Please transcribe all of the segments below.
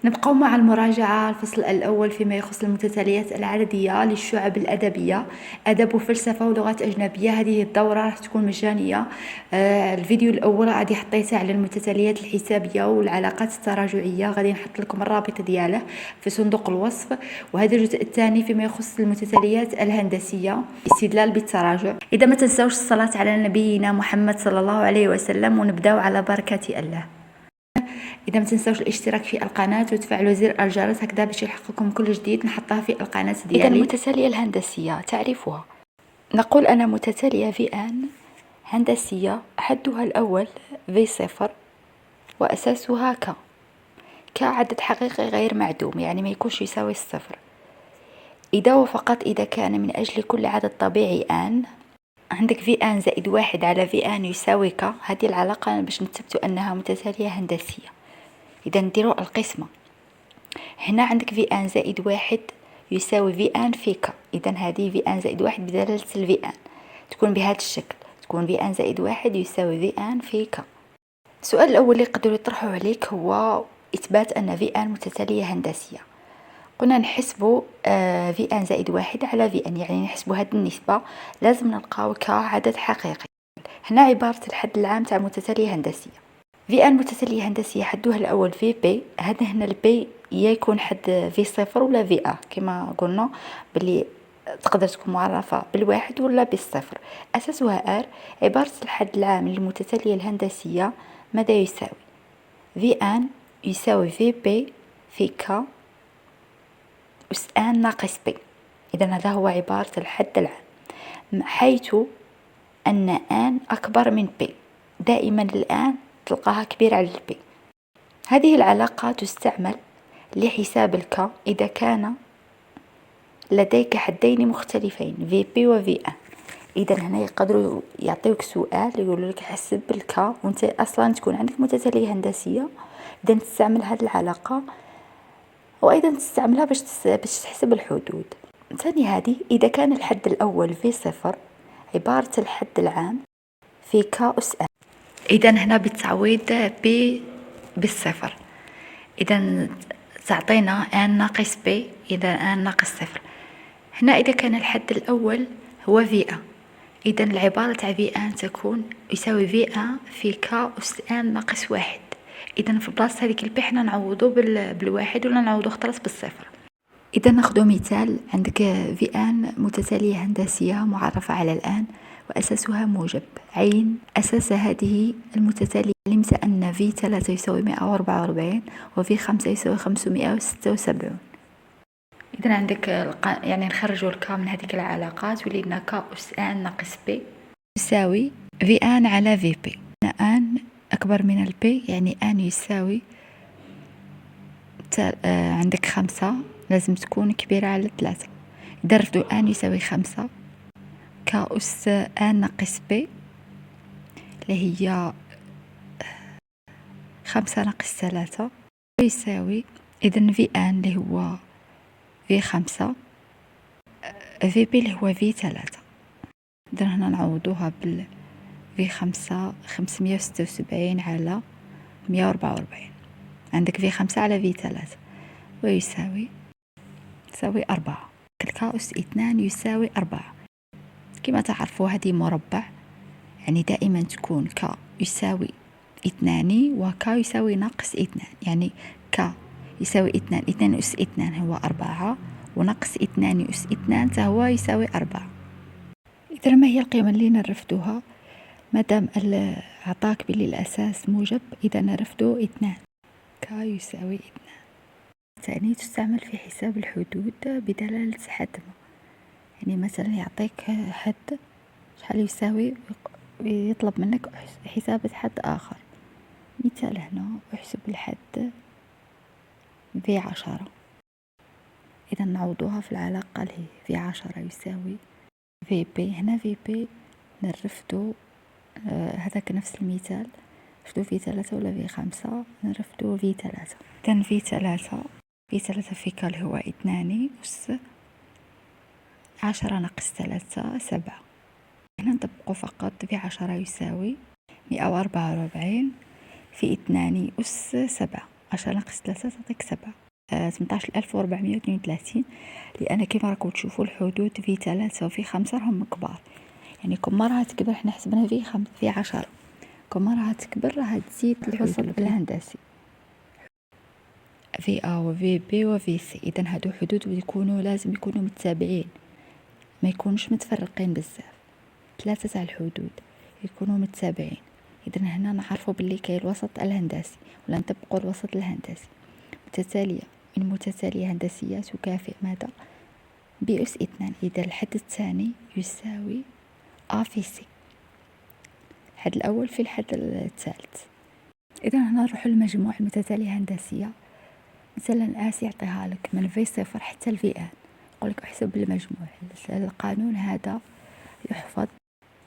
نبقى مع المراجعة. الفصل الأول فيما يخص المتتاليات العددية للشعب الأدبية، أدب وفلسفة ولغات أجنبية. هذه الدورة راح تكون مجانية. الفيديو الأول غادي حطيته على المتتاليات الحسابية والعلاقات التراجعية، غادي نحط لكم الرابط دياله في صندوق الوصف. وهذا الجزء الثاني فيما يخص المتتاليات الهندسية، استدلال بالتراجع. إذا ما تنسوش الصلاة على نبينا محمد صلى الله عليه وسلم، ونبداو على بركة الله. اذا ما تنساوش الاشتراك في القناه وتفعلوا زر الجرس هكذا باش يلحقكم كل جديد نحطها في القناه ديالي. اذا المتتاليه الهندسيه تعرفها. نقول انا متتاليه في ان هندسيه حدها الاول في صفر واساسها ك عدد حقيقي غير معدوم، يعني ما يكونش يساوي الصفر. اذا وفقط اذا كان من اجل كل عدد طبيعي ان عندك في ان زائد واحد على في ان يساوي ك، هذه العلاقه باش نثبتوا انها متتاليه هندسيه. إذا نديروا القسمة. هنا عندك في ان زائد واحد يساوي في ان في ك، إذا هذه في ان زائد واحد بدلالة الفي ان تكون بهذا الشكل، تكون في ان زائد واحد يساوي في ان في ك. السؤال الأول اللي يقدروا يطرحوا عليك هو إثبات أن في ان متتالية هندسية. قلنا نحسبوا في ان زائد واحد على في ان، يعني نحسبوا هذه النسبة لازم نلقاو كعدد حقيقي. هنا عبارة الحد العام تاع متتالية هندسية. في ان متتالية هندسية حدها الأول في بي، هذا هنا البي يا يكون حد في صفر ولا في ا، كما قلنا باللي تقدر تكون معرفة بالواحد ولا بالصفر. أساسها ار. عبارة الحد العام للمتتالية الهندسية ماذا يساوي؟ في ان يساوي في بي في ك أس ان ناقص بي. إذا هذا هو عبارة الحد العام، حيث أن ان أكبر من بي. دائما الآن تلقاها كبيرة على البي. هذه العلاقة تستعمل لحساب الك إذا كان لديك حدين مختلفين في بي وفي ان. إذا هنا يقدروا يعطيوك سؤال يقولوا لك حسب الك وانت أصلا تكون عندك متتالية هندسية، إذا تستعمل هذه العلاقة، وأيضا تستعملها باش تحسب الحدود. ثاني هذه إذا كان الحد الأول في صفر، عبارة الحد العام في ك أس ان. إذا هنا بالتعويض بي بالصفر، إذا تعطينا ان ناقص بي، إذا ان ناقص صفر. هنا إذا كان الحد الأول هو في ان، إذا العبارة تاع في ان تكون يساوي في ان في ك أس ان ناقص واحد. إذا في بلاصة هذيك البي حنا نعوضو بالواحد ولا نعوضو خلاص بالصفر. إذا ناخذ مثال، عندك في ان متتالية هندسية معرفة على الآن وأساسها موجب. عين أساس هذه المتتالية. علمت أن في 3 يساوي 144 وفي 5 يساوي 576. إذا عندك يعني نخرجوا الك من هذيك العلاقات ولينا ك أس ان ناقص بي يساوي في ان على في بي. ان أكبر من البي، يعني ان يساوي عندك 5 لازم تكون كبيرة على 3. إذا رفضوا ان يساوي 5 ك أس ان ناقص بي اللي هي 5 ناقص 3 يساوي إذن في ان اللي هو في 5 في بي اللي هو في 3. إذن هنا نعوضوها في 5 576 على 144. عندك في 5 على في 3 ويساوي 4. ك أس 2 يساوي 4. كما تعرفوا هذه مربع، يعني دائما تكون ك يساوي 2 وك يساوي ناقص 2، يعني ك يساوي 2 أس 2 هو 4 وناقص 2 أس 2 هو يساوي 4. إذا ما هي القيمة اللي نرفدوها؟ مادام عطاك بلي الأساس موجب، إذا نرفدو 2 ك يساوي 2. ثاني تستعمل في حساب الحدود بدلالة حتم، يعني مثلا يعطيك حد شحال يساوي ويطلب منك حساب حد آخر. مثال هنا احسب الحد في 10. إذا نعوضوها في العلاقة اللي في 10 يساوي في بي. هنا في بي نرفدو هذاك نفس المثال، نرفدو في 3 ولا في 5، نرفدو في 3. إذا في 3 في ك اللي هو 2 أس 10 ناقص 3 7. هنا نطبقو فقط في 10 يساوي 144 في 2 أس 7. 10 ناقص 3 تعطيك 7. 18432. لأن كما راكم تشوفوا الحدود في 3 وفي 5 راهم كبار، يعني كل مرة تكبر حنا حسبنا في 10، كل مرة تكبر راها تزيد الوسط الهندسي في A وفي B وفي C. إذا هادو حدود لازم يكونوا متتابعين، ما يكونوش متفرقين بزاف. 3 تاع الحدود يكونوا متتابعين. إذا هنا نعرفوا باللي كاين الوسط الهندسي، ولا نطبقوا الوسط الهندسي. متتالية من متتالية هندسية تكافئ ماذا؟ B أس 2. إذا الحد الثاني يساوي A في C، الحد الأول في الحد الثالث. إذا هنا نروح للمجموع المتتالية الهندسية. مثلا آس يعطيها لك من في صفر حتى الفي آن، يقول لك احسب المجموع. القانون هذا يحفظ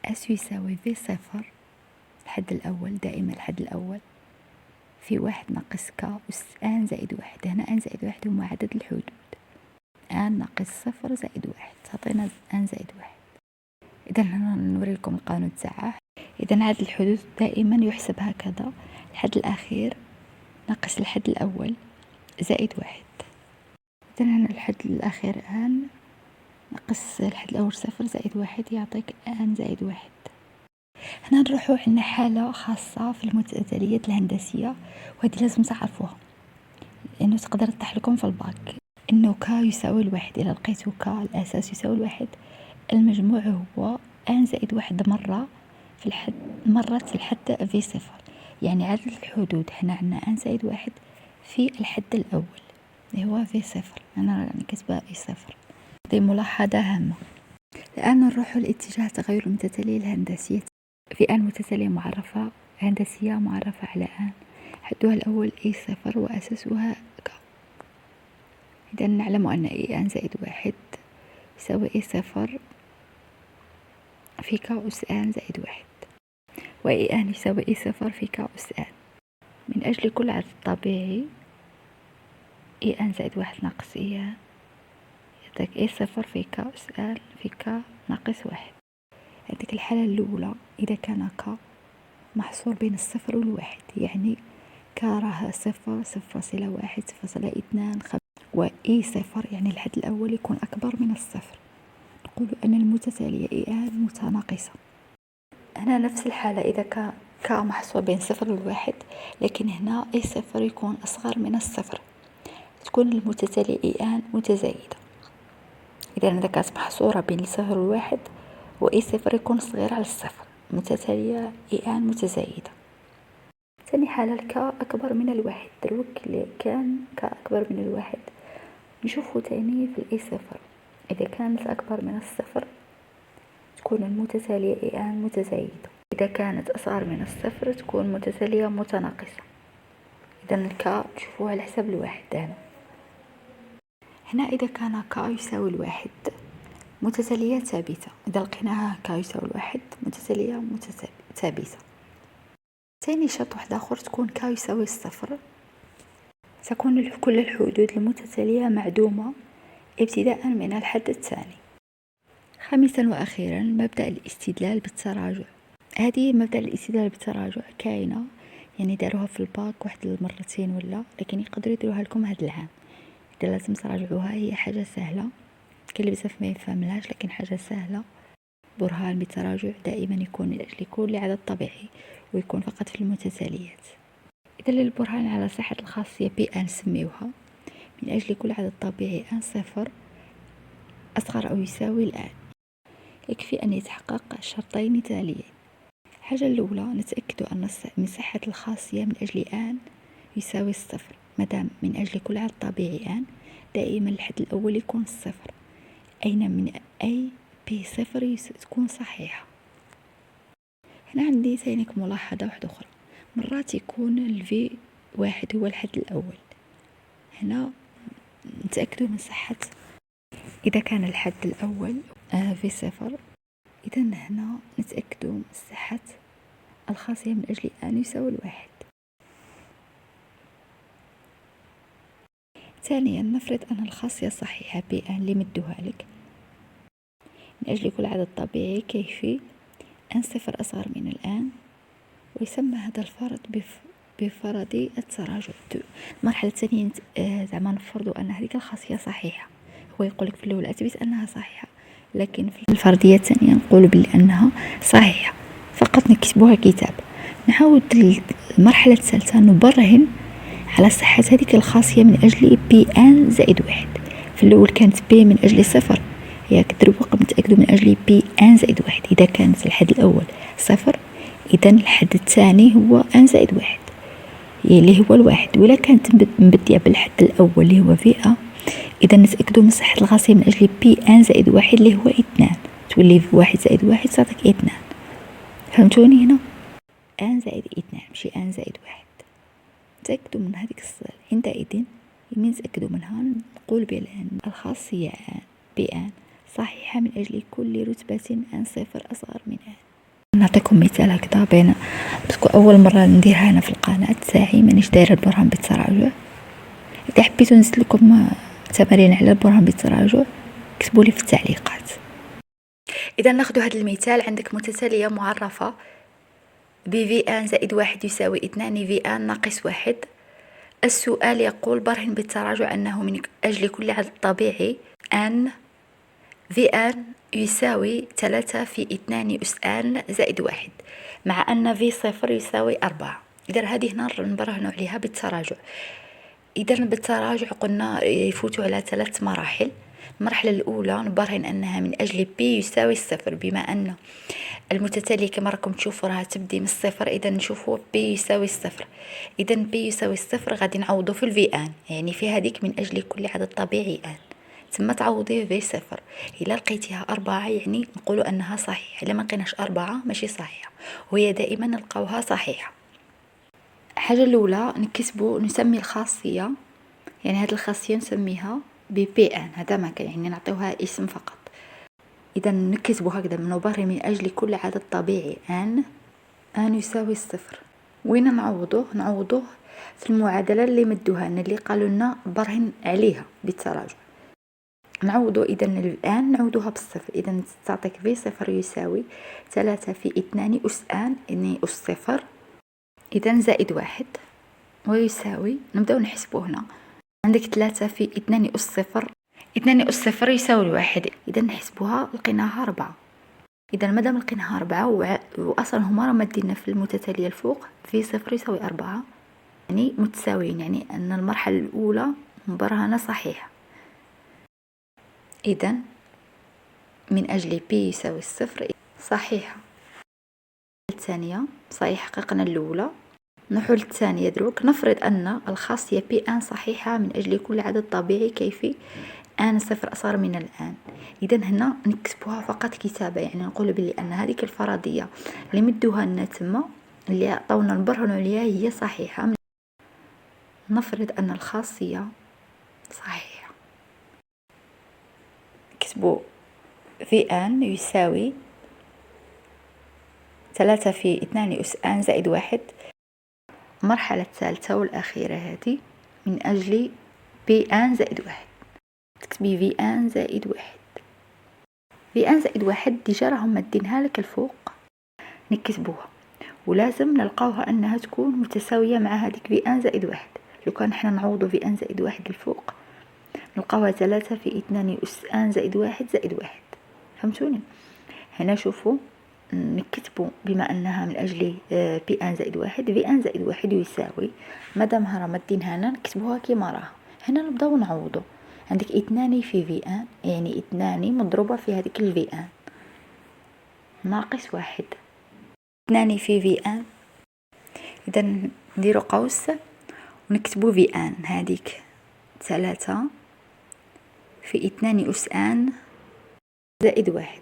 آس يساوي في صفر الحد الأول، دائما الحد الأول في 1 ناقص كا أس آن زائد 1. هنا آن زائد 1 هما عدد الحدود، آن ناقص صفر زائد 1 تعطينا آن زائد 1. إذا هنا نوريكم القانون تاعه. إذا عدد الحدود دائما يحسب هكذا، الحد الأخير ناقص الحد الأول زائد 1. إذا هنا الحد الأخير آن ناقص الحد الأول 0 زائد 1 يعطيك آن زائد 1. هنا نروحو عندنا حالة خاصة في المتتاليات الهندسية، وهذه لازم تعرفوها لأنه تقدر تطيح لكم في الباك. إنه كا يساوي 1. إذا لقيتو كا الأساس يساوي 1، المجموع هو آن زائد 1 مرة في الحد في صفر. يعني عدد الحدود هنا عندنا آن زائد 1 في الحد الأول اللي هو في صفر. أنا راني كاتبة في صفر. هذه ملاحظة هامة. الآن نروح لاتجاه تغير المتتالية الهندسية. في آن متتالية معرفة هندسية معرفة على آن، حدها الأول أي صفر وأساسها ك. إذا نعلم أن أي آن زائد 1 يساوي أي صفر في ك أس آن زائد 1، وأي آن يساوي أي صفر في ك أس آن. من أجل كل عدد طبيعي أي آن زائد 1 ناقص أي آن يعطيك أي صفر في ك أس آن في ك ناقص 1. عندك الحالة الأولى إذا كان ك محصور بين الصفر والواحد، يعني ك راه 0.1 0.2 5، وإي صفر يعني الحد الأول يكون أكبر من الصفر، نقول أن المتتالية إي آن متناقصة. هنا نفس الحالة إذا كان ك محصور بين صفر والواحد، لكن هنا أي صفر يكون أصغر من الصفر، تكون المتتالية إي آن متزايدة. إذا كانت محصورة بين الصفر والواحد وأي صفر يكون صغير على الصفر، متتالية إي آن متزايدة. ثاني حالة الكا أكبر من الواحد، دروك اللي كان كا أكبر من الواحد نشوفه تاني في الأي صفر. إذا كانت أكبر من الصفر تكون المتتالية إي آن متزايدة، إذا كانت أصغر من الصفر تكون متتالية متناقصة. إذا الكا تشوفوها على حساب الواحد. هنا إذا كان كا يساوي الواحد متتالية ثابتة، إذا لقيناها كا يساوي الواحد متتالية ثابتة. ثاني شرط واحد آخر تكون كا يساوي الصفر، تكون كل الحدود المتتالية معدومة ابتداء من الحد الثاني. خامسا وأخيرا مبدأ الاستدلال بالتراجع. هذه مبدأ الاستدلال بالتراجع كاينة، يعني داروها في الباك واحد المرتين ولا، لكن يقدروا يديروها لكم هذا العام. إذا لازم تراجعوها هي حاجة سهلة، كاين اللي بزاف ما يفهملهاش لكن حاجة سهلة. برهان بالتراجع دائما يكون من أجل كل عدد طبيعي ويكون فقط في المتتاليات. إذا للبرهان على صحة الخاصية بي أن نسميوها من أجل كل عدد طبيعي أن صفر أصغر أو يساوي الآن، يكفي أن يتحقق شرطين تاليين. الحاجة الأولى نتأكد أن من صحة الخاصية من أجل آن يساوي الصفر، مادام من أجل كل عدد طبيعي آن دائما الحد الأول يكون الصفر، أين من أي بي صفر تكون صحيحة. هنا عندي ثانيك ملاحظة واحدة أخرى، مرات يكون الفي واحد هو الحد الأول. هنا نتأكدوا من صحة إذا كان الحد الأول في صفر، إذا هنا نتأكدوا من صحة الخاصية من أجل أن يساوي الواحد. ثانيا نفرض أن الخاصية صحيحة بأن اللي مدوها لك من أجل كل عدد طبيعي كيفي أن صفر أصغر من الآن، ويسمى هذا الفرض بفرض التراجع. المرحلة الثانية زعما نفرضوا أن هذيك الخاصية صحيحة. هو يقول لك في الأول أثبت أنها صحيحة، لكن في الفرضية الثانية نقول بلي أنها صحيحة، فقط نكتبوها كتاب. نعاود المرحلة الثالثة نبرهن على صحة هذيك الخاصية من أجل بي ان زائد واحد. في الأول كانت بي من أجل صفر، ياك تدربوا قبل تأكدوا من أجل بي ان زائد واحد. إذا كانت الحد الأول صفر، إذا الحد الثاني هو ان زائد واحد اللي هو الواحد. ولا كانت مبدية بالحد الأول اللي هو في ا، إذا نتأكدوا من صحة الخاصية من أجل بي ان زائد واحد اللي هو اثنان. تولي في واحد زائد واحد تعطيك اثنان. فهمتوني هنا؟ ان زائد اثنان ماشي ان زائد واحد. تأكدوا من هذيك الصورة. عندئذ من نتأكدوا منها نقول بأن الخاصية بي ان صحيحة من أجل كل رتبة ان صفر أصغر من ان. نعطيكم مثال هكذا بين أول مرة نديرها أنا في القناة تاعي، مانيش دايرة البرهان بالتراجع. إذا حبيتوا نزيد لكم تمارين على البرهان بالتراجع كتبوا لي في التعليقات. إذا ناخذ هذا المثال. عندك متتالية معرفة بفي ان زائد واحد يساوي اثنان في ان ناقص واحد. السؤال يقول برهن بالتراجع أنه من أجل كل عدد طبيعي ان في ان يساوي 3 في 2 أس ان زائد واحد، مع أن في صفر يساوي 4. إذا هذه هنا نبرهنوا عليها بالتراجع. إذا بالتراجع قلنا يفوتوا على 3 مراحل. المرحلة الأولى نبرهن أنها من أجل بي يساوي الصفر، بما أن المتتالية كما راكم تشوفوا راها تبدي من الصفر. إذا نشوفوا بي يساوي الصفر. إذا بي يساوي الصفر غادي نعوضوا في الفي ان، يعني في هذيك من أجل كل عدد طبيعي ان ثم تعوضيه في صفر. إلا لقيتيها 4 يعني نقولوا أنها صحيحة. إلا ما لقيناش 4 ماشي صحيحة، وهي دائما نلقاوها صحيحة. الحاجة الأولى نكتبوا نسمي الخاصية، يعني هذه الخاصية نسميها ببي ان. هذا ما كان يعني نعطيوها اسم فقط. إذا نكتبوا هكذا نبرهن من أجل كل عدد طبيعي ان يساوي الصفر. وين نعوضوه في المعادلة اللي مدوها لنا اللي قالوا لنا برهن عليها بالتراجع. نعوضوا إذا الآن نعوضوها بالصفر. إذا تعطيك في صفر يساوي 3 في 2 أس ان يعني أس صفر، إذا زائد واحد، ويساوي نبداو نحسبوا هنا. عندك 3 في 2 أس صفر، 2 أس صفر يساوي واحد. إذا نحسبوها لقيناها 4. إذا مادام لقيناها 4 وأصلا هما راه مدينا في المتتالية الفوق في صفر يساوي 4 يعني متساويين، يعني أن المرحلة الأولى مبرهنة صحيحة. إذا من أجل بي يساوي الصفر صحيحة. الثانية صحيح حققنا الأولى، نحل الثانية دروك. نفرض أن الخاصية بي ان صحيحة من أجل كل عدد طبيعي كيفي ان صفر أصغر من الآن. إذا هنا نكتبوها فقط كتابة، يعني نقول بلي أن هذيك الفرضية اللي مدوها لنا تما اللي عطاونا نبرهنوا عليها هي صحيحة. نفرض أن الخاصية صحيحة. كتبوا في ان يساوي 3 في 2 أس ان زائد واحد. المرحلة الثالثة والأخيرة هذه من أجل بي ان زائد واحد. تكتبي في ان زائد واحد. في ان زائد واحد ديجا راهم مدينها لك الفوق، نكتبوها ولازم نلقاوها أنها تكون متساوية مع هذيك في ان زائد واحد. لو كان احنا نعوضوا في ان زائد واحد الفوق نلقاوها 3 في 2 أس ان زائد واحد زائد واحد. فهمتوني؟ هنا شوفوا نكتبوا بما أنها من أجل بي ان زائد واحد، في ان زائد واحد يساوي مادام راه مدينها لنا نكتبوها كيما راها. هنا نبداو نعوضوا. عندك 2 في ان يعني 2 مضروبة في هذيك الفي ان ناقص واحد. 2 في ان، إذا نديروا قوس ونكتبوا في ان هذيك 3 في 2 أس ان زائد واحد.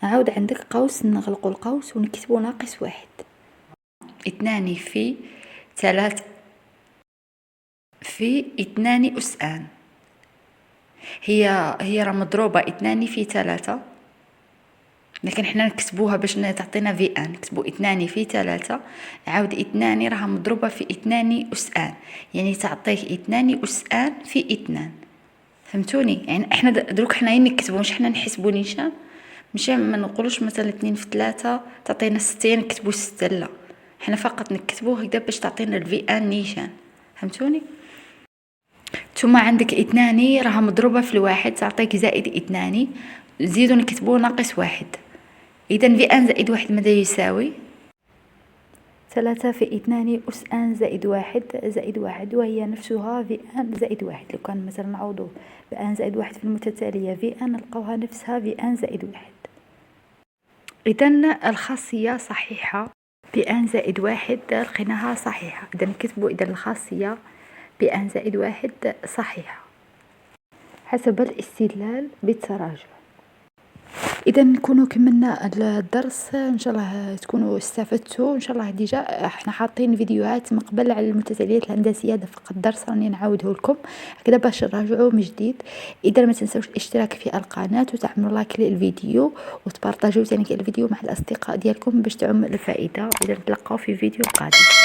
عاود عندك قوس نغلقوا القوس ونكتبوا ناقص واحد. 2 في 3 في 2 أس ان هي راه مضروبة 2 في 3، لكن حنا نكتبوها باش تعطينا في ان. نكتبوا 2 في 3 عاود 2 راها مضروبة في 2 أس ان يعني تعطيك 2 أس ان في 2. فهمتوني؟ يعني احنا دروك حنا نكتبوا مش حنا نحسبوا نيشان. مش ما نقولوش مثلا 2 في 3 تعطينا 6 نكتبوا 6، لا حنا فقط نكتبوه هكذا باش تعطينا الفي ان نيشان، فهمتوني؟ ثم عندك اثنان راها مضروبة في الواحد تعطيك زائد اثنان، نزيدو نكتبوه ناقص واحد. اذا في ان زائد واحد ماذا يساوي؟ 3 في 2 أس ان زائد واحد وهي نفسها في ان زائد واحد. لو كان مثلا نعوضو بان زائد واحد في المتتالية في ان نلقاوها نفسها في ان زائد واحد. إذا الخاصية صحيحة بان زائد واحد لقيناها صحيحة. إذا نكتبو إذا الخاصية بان زائد واحد صحيحة حسب الاستدلال بالتراجع. اذا نكونوا كملنا الدرس، ان شاء الله تكونوا استفدتوا. ان شاء الله ديجا احنا حاطين فيديوهات من قبل على المتتاليات الهندسيه، هذا فقط درس راني نعاوده لكم هكذا باش تراجعوا من جديد. اذا ما تنسوش الاشتراك في القناه وتعملوا لايك للفيديو وتبارطاجيو ثاني الفيديو مع الاصدقاء ديالكم باش تعم الفائده. اذا نتلاقاو في فيديو قادم.